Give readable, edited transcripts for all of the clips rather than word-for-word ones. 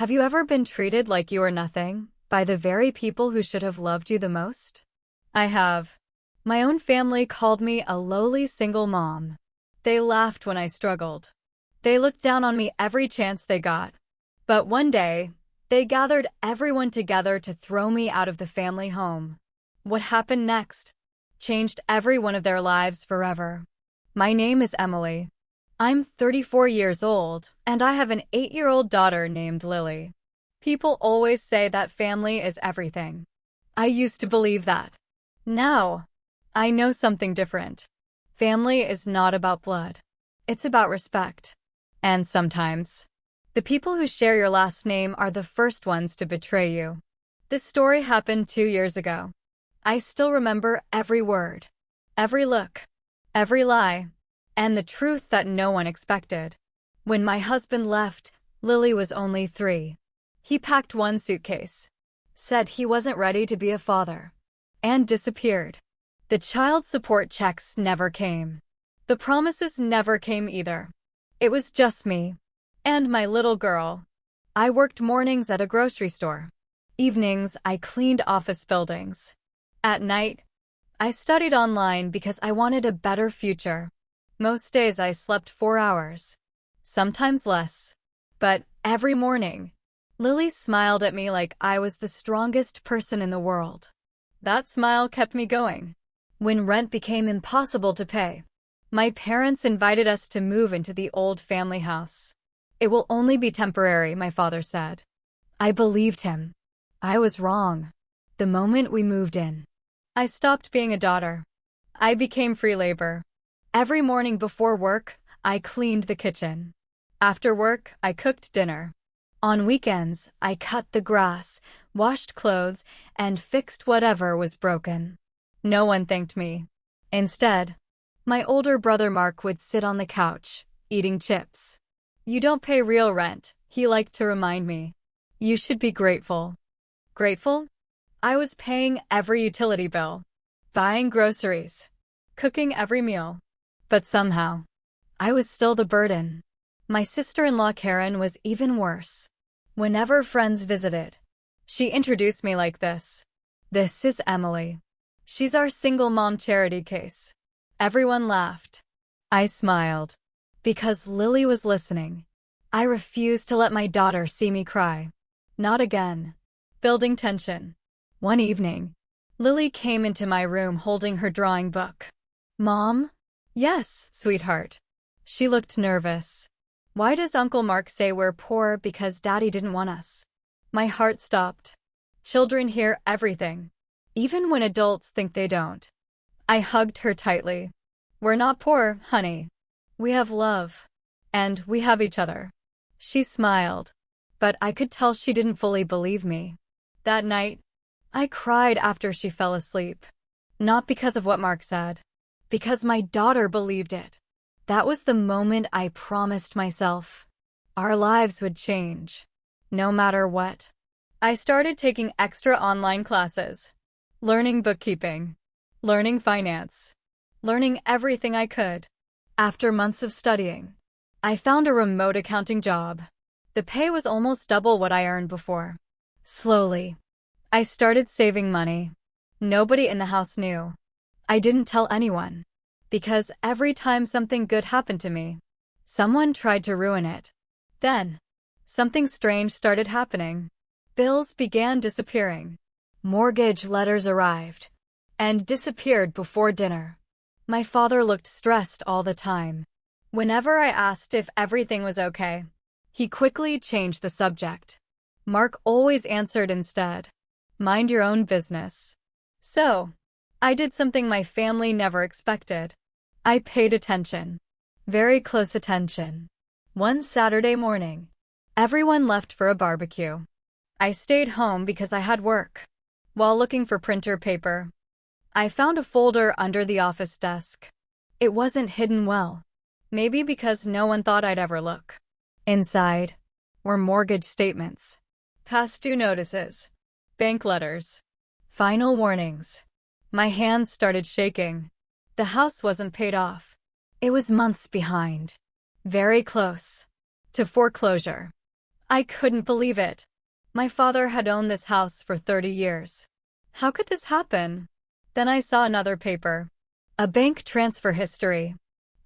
Have you ever been treated like you were nothing by the very people who should have loved you the most? I have. My own family called me a lowly single mom. They laughed when I struggled. They looked down on me every chance they got. But one day, they gathered everyone together to throw me out of the family home. What happened next changed every one of their lives forever. My name is Emily. I'm 34 years old, and I have an 8-year-old daughter named Lily. People always say that family is everything. I used to believe that. Now, I know something different. Family is not about blood. It's about respect. And sometimes, the people who share your last name are the first ones to betray you. This story happened 2 years ago. I still remember every word, every look, every lie, and the truth that no one expected. When my husband left, Lily was only 3. He packed one suitcase, said he wasn't ready to be a father, and disappeared. The child support checks never came. The promises never came either. It was just me and my little girl. I worked mornings at a grocery store. Evenings, I cleaned office buildings. At night, I studied online because I wanted a better future. Most days I slept 4 hours, sometimes less. But every morning, Lily smiled at me like I was the strongest person in the world. That smile kept me going. When rent became impossible to pay, my parents invited us to move into the old family house. It will only be temporary, my father said. I believed him. I was wrong. The moment we moved in, I stopped being a daughter. I became free labor. Every morning before work, I cleaned the kitchen. After work, I cooked dinner. On weekends, I cut the grass, washed clothes, and fixed whatever was broken. No one thanked me. Instead, my older brother Mark would sit on the couch, eating chips. You don't pay real rent, he liked to remind me. You should be grateful. Grateful? I was paying every utility bill, buying groceries, cooking every meal. But somehow, I was still the burden. My sister-in-law Karen was even worse. Whenever friends visited, she introduced me like this. This is Emily. She's our single mom charity case. Everyone laughed. I smiled. Because Lily was listening. I refused to let my daughter see me cry. Not again. Building tension. One evening, Lily came into my room holding her drawing book. Mom? Yes, sweetheart. She looked nervous. Why does Uncle Mark say we're poor because Daddy didn't want us? My heart stopped. Children hear everything, even when adults think they don't. I hugged her tightly. We're not poor, honey. We have love. And we have each other. She smiled, but I could tell she didn't fully believe me. That night, I cried after she fell asleep. Not because of what Mark said. Because my daughter believed it. That was the moment I promised myself. Our lives would change. No matter what. I started taking extra online classes. Learning bookkeeping. Learning finance. Learning everything I could. After months of studying, I found a remote accounting job. The pay was almost double what I earned before. Slowly, I started saving money. Nobody in the house knew. I didn't tell anyone, because every time something good happened to me, someone tried to ruin it. Then, something strange started happening. Bills began disappearing. Mortgage letters arrived and disappeared before dinner. My father looked stressed all the time. Whenever I asked if everything was okay, he quickly changed the subject. Mark always answered instead, "Mind your own business." So, I did something my family never expected. I paid attention. Very close attention. One Saturday morning, everyone left for a barbecue. I stayed home because I had work. While looking for printer paper, I found a folder under the office desk. It wasn't hidden well. Maybe because no one thought I'd ever look. Inside were mortgage statements, past due notices, bank letters, final warnings. My hands started shaking. The house wasn't paid off. It was months behind. Very close to foreclosure. I couldn't believe it. My father had owned this house for 30 years. How could this happen? Then I saw another paper. A bank transfer history.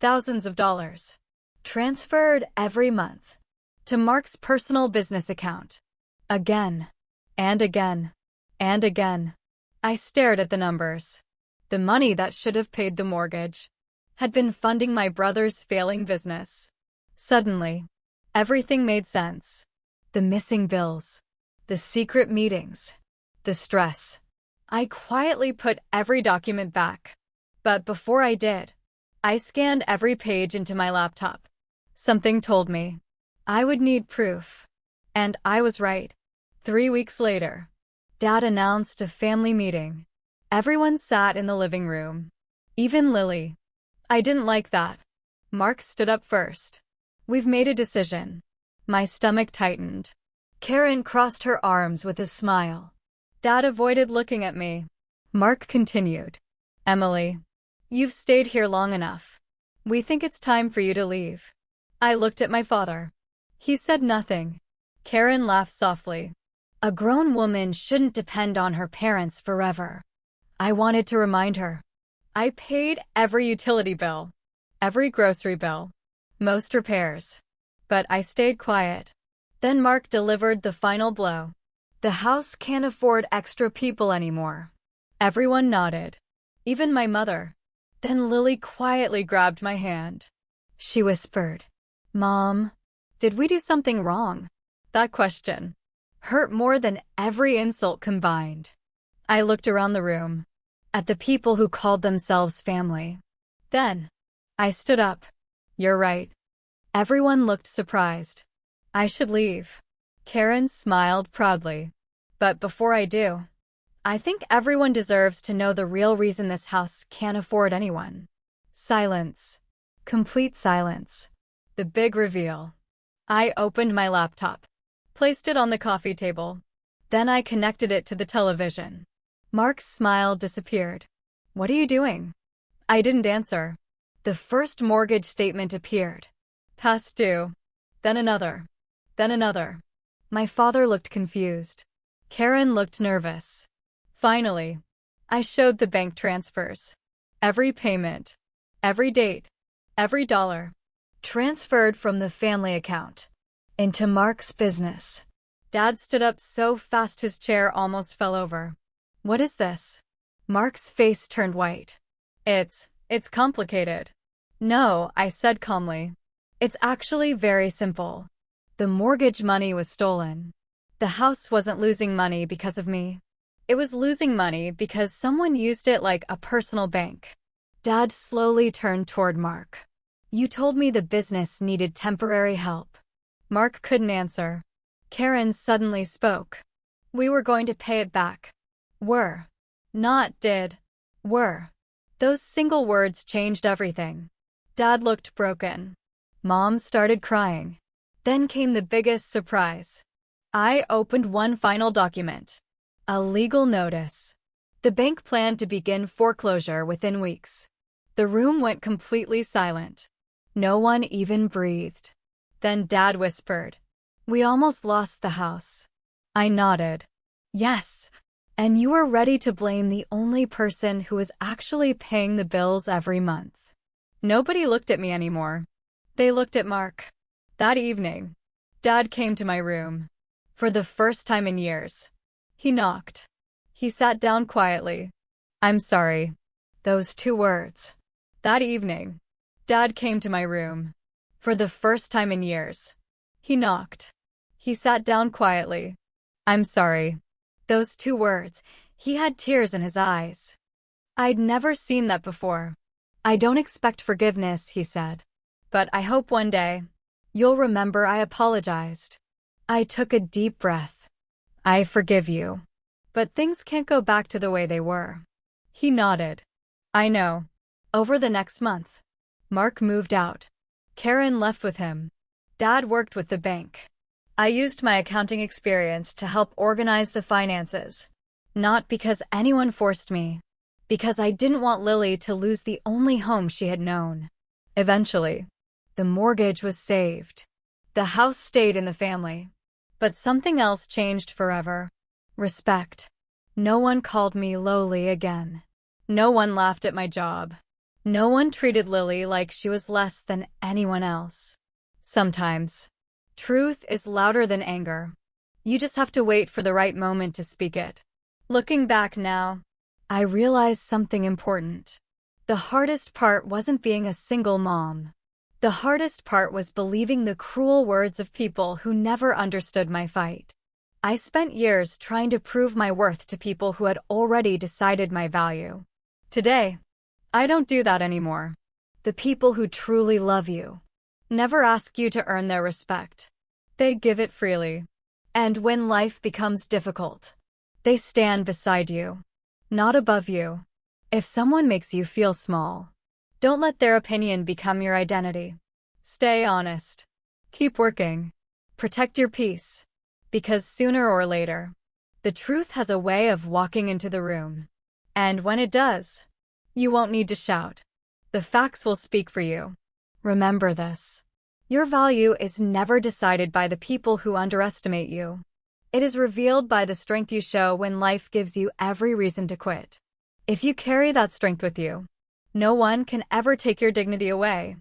Thousands of dollars. Transferred every month. To Mark's personal business account. Again. And again. And again. I stared at the numbers. The money that should have paid the mortgage had been funding my brother's failing business. Suddenly, everything made sense. The missing bills. The secret meetings. The stress. I quietly put every document back. But before I did, I scanned every page into my laptop. Something told me I would need proof. And I was right. 3 weeks later, Dad announced a family meeting. Everyone sat in the living room. Even Lily. I didn't like that. Mark stood up first. We've made a decision. My stomach tightened. Karen crossed her arms with a smile. Dad avoided looking at me. Mark continued. Emily, you've stayed here long enough. We think it's time for you to leave. I looked at my father. He said nothing. Karen laughed softly. A grown woman shouldn't depend on her parents forever. I wanted to remind her. I paid every utility bill, every grocery bill, most repairs. But I stayed quiet. Then Mark delivered the final blow. The house can't afford extra people anymore. Everyone nodded. Even my mother. Then Lily quietly grabbed my hand. She whispered, Mom, did we do something wrong? That question hurt more than every insult combined. I looked around the room, at the people who called themselves family. Then, I stood up. You're right. Everyone looked surprised. I should leave. Karen smiled proudly. But before I do, I think everyone deserves to know the real reason this house can't afford anyone. Silence. Complete silence. The big reveal. I opened my laptop, placed it on the coffee table. Then I connected it to the television. Mark's smile disappeared. What are you doing? I didn't answer. The first mortgage statement appeared. Past due. Then another. Then another. My father looked confused. Karen looked nervous. Finally, I showed the bank transfers. Every payment. Every date. Every dollar. Transferred from the family account into Mark's business. Dad stood up so fast his chair almost fell over. What is this? Mark's face turned white. It's complicated. No, I said calmly. It's actually very simple. The mortgage money was stolen. The house wasn't losing money because of me. It was losing money because someone used it like a personal bank. Dad slowly turned toward Mark. You told me the business needed temporary help. Mark couldn't answer. Karen suddenly spoke. We were going to pay it back. Were. Not did. Were. Those single words changed everything. Dad looked broken. Mom started crying. Then came the biggest surprise. I opened one final document. A legal notice. The bank planned to begin foreclosure within weeks. The room went completely silent. No one even breathed. Then Dad whispered, We almost lost the house. I nodded. Yes. And you were ready to blame the only person who was actually paying the bills every month. Nobody looked at me anymore. They looked at Mark. That evening, Dad came to my room. For the first time in years. He knocked. He sat down quietly. I'm sorry. Those 2 words. That evening, Dad came to my room. For the first time in years. He knocked. He sat down quietly. I'm sorry. Those 2 words. He had tears in his eyes. I'd never seen that before. I don't expect forgiveness, he said. But I hope one day, you'll remember I apologized. I took a deep breath. I forgive you. But things can't go back to the way they were. He nodded. I know. Over the next month, Mark moved out. Karen left with him. Dad worked with the bank. I used my accounting experience to help organize the finances. Not because anyone forced me. Because I didn't want Lily to lose the only home she had known. Eventually, the mortgage was saved. The house stayed in the family. But something else changed forever. Respect. No one called me lowly again. No one laughed at my job. No one treated Lily like she was less than anyone else. Sometimes, truth is louder than anger. You just have to wait for the right moment to speak it. Looking back now, I realized something important. The hardest part wasn't being a single mom. The hardest part was believing the cruel words of people who never understood my fight. I spent years trying to prove my worth to people who had already decided my value. Today, I don't do that anymore. The people who truly love you never ask you to earn their respect. They give it freely. And when life becomes difficult, they stand beside you, not above you. If someone makes you feel small, don't let their opinion become your identity. Stay honest. Keep working. Protect your peace. Because sooner or later, the truth has a way of walking into the room. And when it does, you won't need to shout. The facts will speak for you. Remember this. Your value is never decided by the people who underestimate you. It is revealed by the strength you show when life gives you every reason to quit. If you carry that strength with you, no one can ever take your dignity away.